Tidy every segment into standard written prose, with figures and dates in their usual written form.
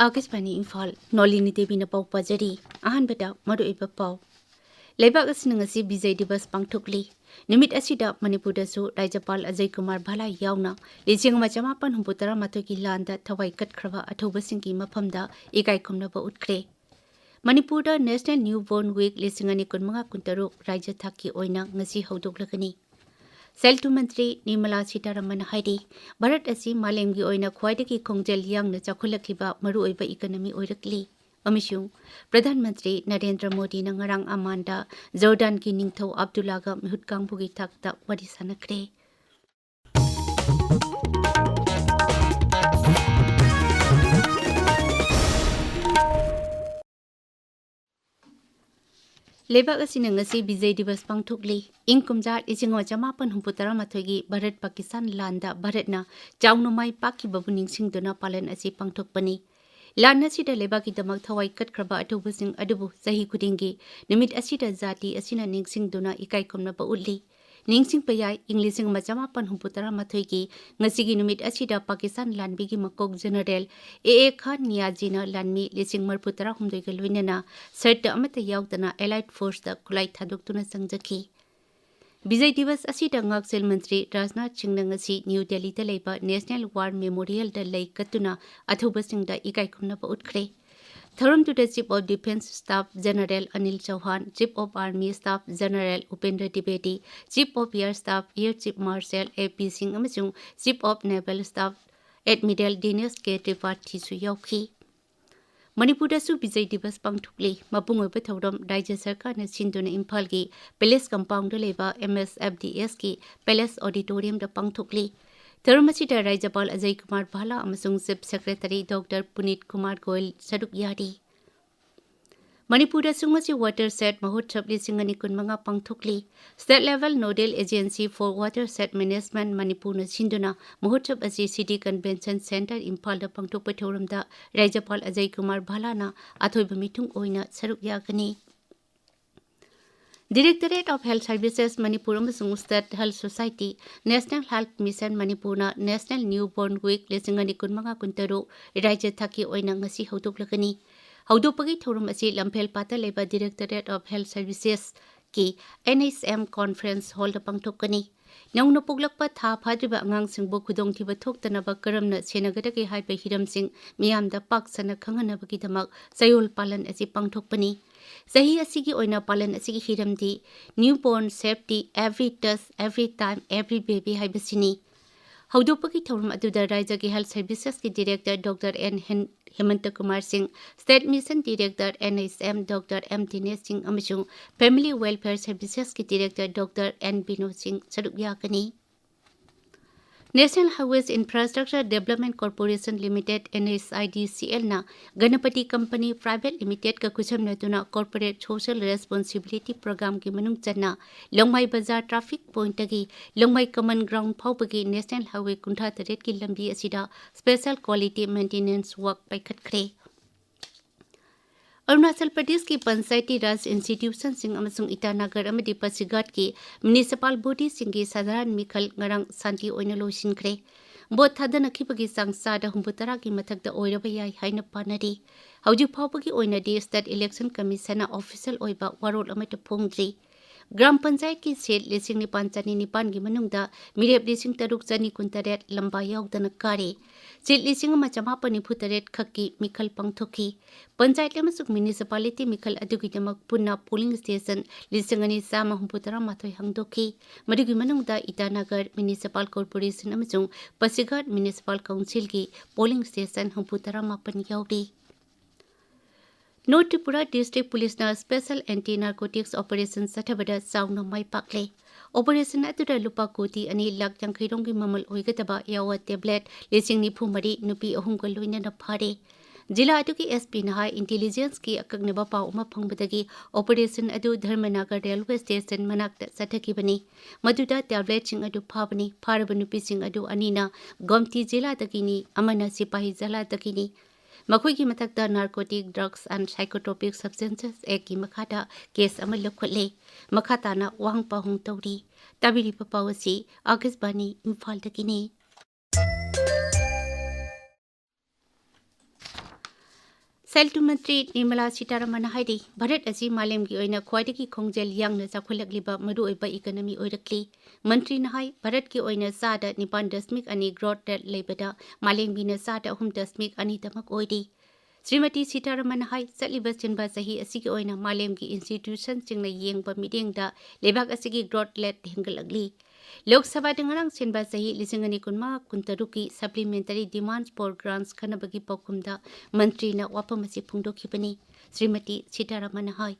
Akashbani Imphal Nolini Devi na pau pajari ahan bada madu iba pau Lebak asina ngasi Bijay Divas pangthokli Nimit asida Manipur dasu Rajapal Ajay Kumar Bhala yauna lijing majamapan humputara matoki landa thawai katkraba athobasingki mafamda ikai khumnaba utkre Manipur da National Newborn Week lisingani kunmanga kuntaru Rajya thaki oina ngasi haudoklakani Seltu Mantri Nirmala Sitaraman Haidi, Bharat asi Malemgi oina khwaidagi khongjel yangna chakhulakliba maru oiba economy oirakli. Amishung Pradhan Mantri Narendra Modi na ngarang amanda Jordan ki ningthau Abdullah ga mihut kangbugi thakta wari sanakre. Lebak asina ngasi Bijay Divas pangthokli ingkumjar isingwa jamapan humputara mathogi Bharat Pakistan landa Bharatna chaunumai pakki babu ningsingduna palan asi pangthokpani lan asida lebaki damak thawai katkraba athobasing adubu sahi khudingi nimit asida jati asina ningsingduna ikai komnaba ulli ningsing payai inglising majamapan humputara mathogi ngasigi numit asida Pakistan lanbigi makok general A Khan Niyazina lanmi lising marputara humdoi galwinana sarta amata yaudana allied force da kulai thadoktuna sangjaki Bijay Divas asida ngaksel mantri Rajnath Singh ngasi New Delhi da leiba National War Memorial da lei katuna athobasing da ikai khumnaba utkre Tharum to the Chief of Defence Staff General Anil Chauhan, Chief of Army Staff General Upendra Dwivedi, Chief of Air Staff Air Chief Marshal A.P. Singh amasung Chief of Naval Staff Admiral Dinesh K. Tripathi su yauki. Manipur dasu Bijay Divas pangthokli mapung oiba thorom Rajya Sarkar na sinduna Imphal gi Palace Compound da leba MSFDS ki Palace Auditorium da pangthokli. Thermasida Rajapal Ajay Kumar Bhala amasung Chief Secretary Dr. Punit Kumar Goyal Saduk Yadi. Manipur sungasi watershed mahotsav lisingani kunmanga pangthokli State Level Nodal Agency for Watershed Management Manipur na sinduna mahotsav asi City Convention Center Imphal da pangthokpa thoramda Rajapal Ajay Kumar Bhala na athoiba mithung oina saruk yakani. Directorate of Health Services Manipur amasung State Health Society National Health Mission Manipur na National Newborn Week lisingani kunmanga kuntaru Rajya thaki oina ngasi haudoklakani haudopagi thorum asi Lamphel pata leba Directorate of Health Services ki NHM Conference Hall da pangthokani Naungna puglakpa tha phadriba angangsingbo khudongthiba thoktanaba karamna senagadagi haiba hiramsing miyamda paksana khanghanabagi damak sayol palan asi pangthokpani Sahi asigi oina palan asigi hiramdi newborn safety every touch every time every baby haibasini Haudopagi thorum aduda Rajya Health Services ki Director Dr. N. Hemanta Kumar Singh, State Mission Director NHM Dr. M. Dinesh Singh amasung Family Welfare Services ki Director Dr. N. Bino Singh saduk yakani. National Highways Infrastructure Development Corporation Limited NSIDCL na Ganapati Company Private Limited ka kusamnatuna Corporate Social Responsibility Program ki manung channa Longmai Bazar Traffic Point agi Longmai Common Ground phawbagi National Highway kuntha taret ki lambi asida Special Quality Maintenance Work paikhatkre Arunachal Pradesh ki Panchayati Raj Institution sing amasung Itanagar amadi Pasighat ki Municipal Body singi sadharan mikhal ngarang santi oina loisinkre Bot thadana khibagi sangsa da humputara ki mathakda oiraba yai haina panari Hauju phawbagi oina di State Election Commission na official oiba warol amata phongdri Gram Panchayat ki seat lising ni panchani ni pan gi manungda mirep lising taruk chani kuntaret lamba yaudana kare seat lising ma chama pani phutaret khaki mikhal pangthoki Panchayat amasuk municipality mikhal adugi damak punna polling station lising ani sama humputara mathoi hangdoki madugi manungda Itanagar Municipal Corporation amasung Pasighat Municipal Council ki polling station humputara mapan yaudi North Tripura District Police na Special Anti-Narcotics Operation Satabada Sauna Mai Pakle. Operation atuda lupa koti ani lak jangkhairong ki mamal oigataba yawa tablet lising ni phumari nupi ahum ka loina na phare. Jila atu ki SP na intelligence ki akagneba pa uma phangbadagi operation adu Dharmanagar Railway Station manakta sathaki bani. Maduda tablet sing adu phabani pharaba nupi sing adu anina Gomti jila takini amana sipahi jala takini. Makoi ki matakta Narcotic Drugs and Psychotropic Substances Act ki makhata case ama lokhotle makhata na wang pa hung tawri tabiri pa pawasi Akashbani Imphal takini सेल्टु मंत्री निर्मला सीतारमण हाइदि भारत असि मालेमगी ओइना ख्वाइदगी खोंजेल यांगना चाखुलकलिबा मरुओइबा economy ओइरकली मंत्री नहाय भारत की ओइना सादा 9.2 growth rate लेबदा मालेमगीना सादा 3.2 तमक ओइदि श्रीमती सीतारमण हाय चलिबा चिनबा सही असिगी ओइना मालेमगी institution सिंगना येंगबा मीडिंगदा लेबाक असिगी growth rate हेंगलगली लोक सभा दंगरंग सिनबा सही लिसिंगनी कुनमा कुंतरुकी सप्लीमेंटरी डिमांड्स फॉर ग्रांट्स खनबगी पौकुमदा मंत्री ना वापमसी फुंगदोखिबनी श्रीमती सीतारमण हाय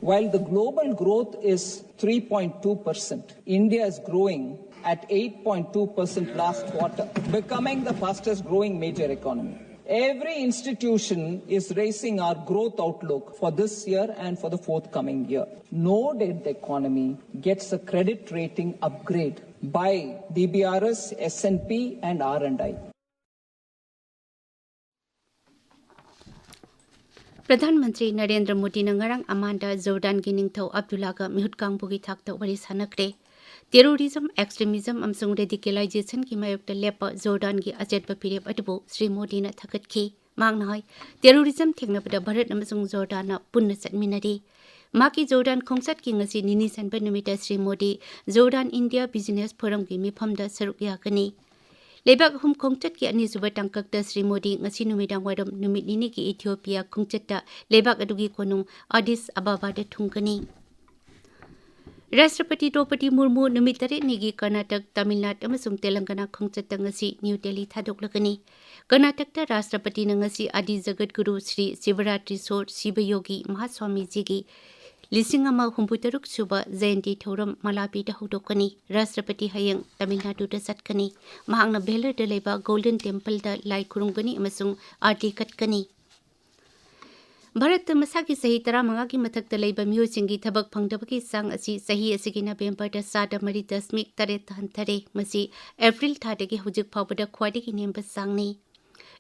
While the global growth is 3.2%, India is growing at 8.2% last quarter, becoming the fastest growing major economy. Every institution is raising our growth outlook for this year and for the forthcoming year. No debt economy gets a credit rating upgrade by DBRS, S&P and R&I. प्रधानमंत्री Narendra Modi नंगरंग Amanda Jordan की निंगथौ अब्दुल्ला का मिहुतकांगबुगी थाकता worry सानकरे terrorism extremism अमसुंग radicalisation की मायोक्ता लेप Jordan की अचेतब फिरेप अदुबु श्री मोदी न थकतखी मांगना हाय टेरोरिज्म थेंगनबदा भारत अमसुंग जोर्डान पुन्न चटमिनरी माकी जोर्डान खोंगसत की ngasi निनी सनबे नुमिता Shri Modi Jordan India business forum की मिफमदा सरुक याकनी लेबाक हुम खोंगचत की अनिसुबा टांककता श्री मोदी ngasi नुमिदांग वाइरम नुमित निनी की इथियोपिया खोंगचता लेबाक अदुगी कोनुंग एडिस अबाबा दे थुंगकनी राष्ट्रपति द्रौपदी मुर्मू नुमित तरेटनिगी कर्नाटक तमिलनाडु अमसुंग तेलंगाना खोंगचता ngasi न्यू दिल्ली थादोकलगनी कर्नाटकता राष्ट्रपति ngasi आदि जगत गुरु श्री शिवरात्रि सोर शिवयोगी महास्वामी जी की लिसिंगमा हुंबुतरुक सुबा जयंती थौरम मलापीदा हौदोकनी राष्ट्रपति हयंग तमिलनाडुदा चटकनी महांगना बेलरदा लेबा गोल्डन टेम्पल दा लाई खुरुंगनी अमसुंग आरती कटकनी भारत मसाकी सही 15 की मथक्ता लेबा मियोसिंगी थबक फंगदबकी सांग असि सही असिगी नवेम्बर सादा 3.8 हंथरे मसी एप्रिल थादगी हुजिक फावबदा ख्वाइदगी नेमबा सांगनी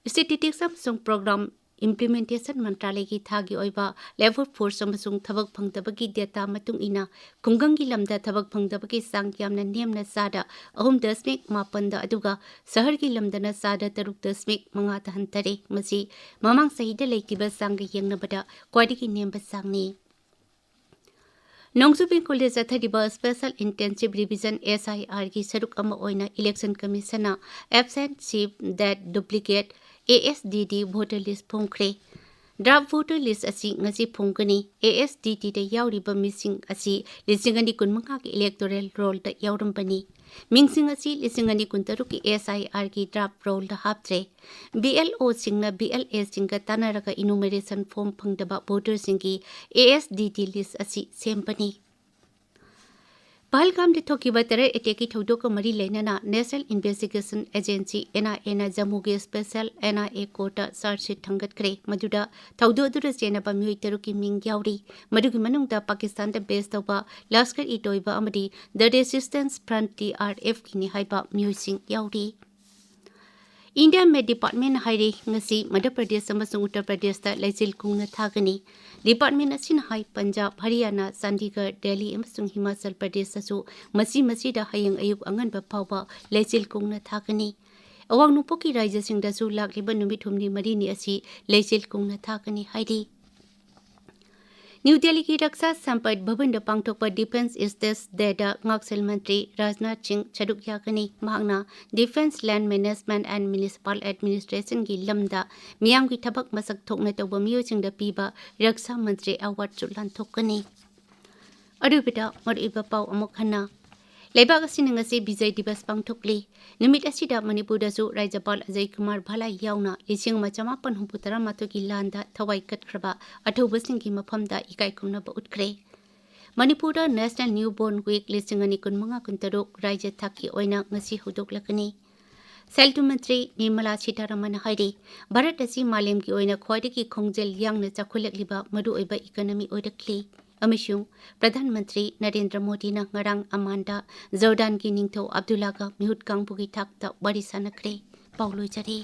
स्टैटिस्टिक्स अमसुंग प्रोग्राम इम्प्लीमेंटेशन मंत्रालय की थागी ओइबा लेबर फोर्स अमसुंग थबक फंगदबकी डेटा मतुंग इना खुंगंगी लमदा थबक फंगदबकी सांग यामना नेमना सादा 3.5 अदुगा शहर की लमदना सादा 3.5 हंतरे मसी ममांग सहीदा लेकिबा सांग यंगनबदा क्वाडिगी नेमबा सांगनी नोंगजुबिंग कॉलेज अथरिबा स्पेशल इंटेंसिव रिविजन SIR की सरुक अमा ओइना election commission absent shift dead duplicate ASDD voter list phongkhre draft voter list asi ngasi phongkani ASDD da yauriba missing asi lisingani kunmanga ki electoral roll da yaurambani mingsing asi lisingani kuntaru ki SIR ki draft roll da haptre BLO singna BLA singa tanaraga enumeration form phangdaba voter singi ASDD list asi sempani Pahalgam दे थोकिबा तरे एटेकी थौदोक मरी लेनना national investigation agency NIA ना जम्मू के special NIA court chargesheet थंगतखरे मदुदा थौदोदुरा जेनबा मियोइ तरुकी मिंग याउरी मदुगी मनुंगदा पाकिस्तान दा बेस तौबा लश्कर ई तोइबा अमदी द रेसिस्टेंस फ्रंट TRF की निहाइबा मियोइसिंग याउरी इंडिया में डिपार्टमेंट हाइरे ngasi मध्य प्रदेश अमसुंग उत्तर प्रदेश दा लेजिल कुंगना थागनी डिपार्टमेंट असिन हाई पंजाब हरियाणा चंडीगढ़ दिल्ली अमसुंग हिमाचल प्रदेश असु मसी मसीदा हयंग अयुक अंगनबा फावबा लेजिल कुंगना थागनी अवांग नुपोकी राज्य सिंगदासु लाखलिबा नुमित हुमनी मरीनी असि लेजिल कुंगना थागनी हाइरी न्यू दिल्ली की रक्षा संपद भवन द पांगथोकपा डिफेंस स्टेस डेटा ngaksil मंत्री राजनाथ सिंह छदुक याकनी मांगना defence land management and municipal administration की लमदा मियाम की थबक मसक थोकना तौबा मियोसिंग द पीबा रक्षा मंत्री अवार्ड चुलान थोकनी अरुबिदा मरिबा पाउ अमुक हन्ना लेबाग असिन ngasi विजय दिवस पांगथोकली नुमित असिदा मणिपुरदसु राज्यपाल अजय कुमार भालाई याउना 1963 की लांदा थवाई कटख्रबा अथौबसिंग की मफमदा इकाई खुमनबा उठख्रे मणिपुरदा नेशनल न्यूबॉर्न वीक 1953 राज्य थाकी ओइना ngasi हुदोकलकनी सेल्टु मंत्री निर्मला सीतारमण हाइरे भारत असि मालेम की ओइना ख्वाइदगी खोंजेल यांगना चाखुलकलिबा मरु ओइबा इकोनॉमी ओइरकली अमिशुंग प्रधानमंत्री नरेंद्र मोदी ना ngarang अमांडा जोर्डान की निंगथौ अब्दुल्ला का मिहुतकांगबुगी थाकता वरी सानखरे पाउलोइजरे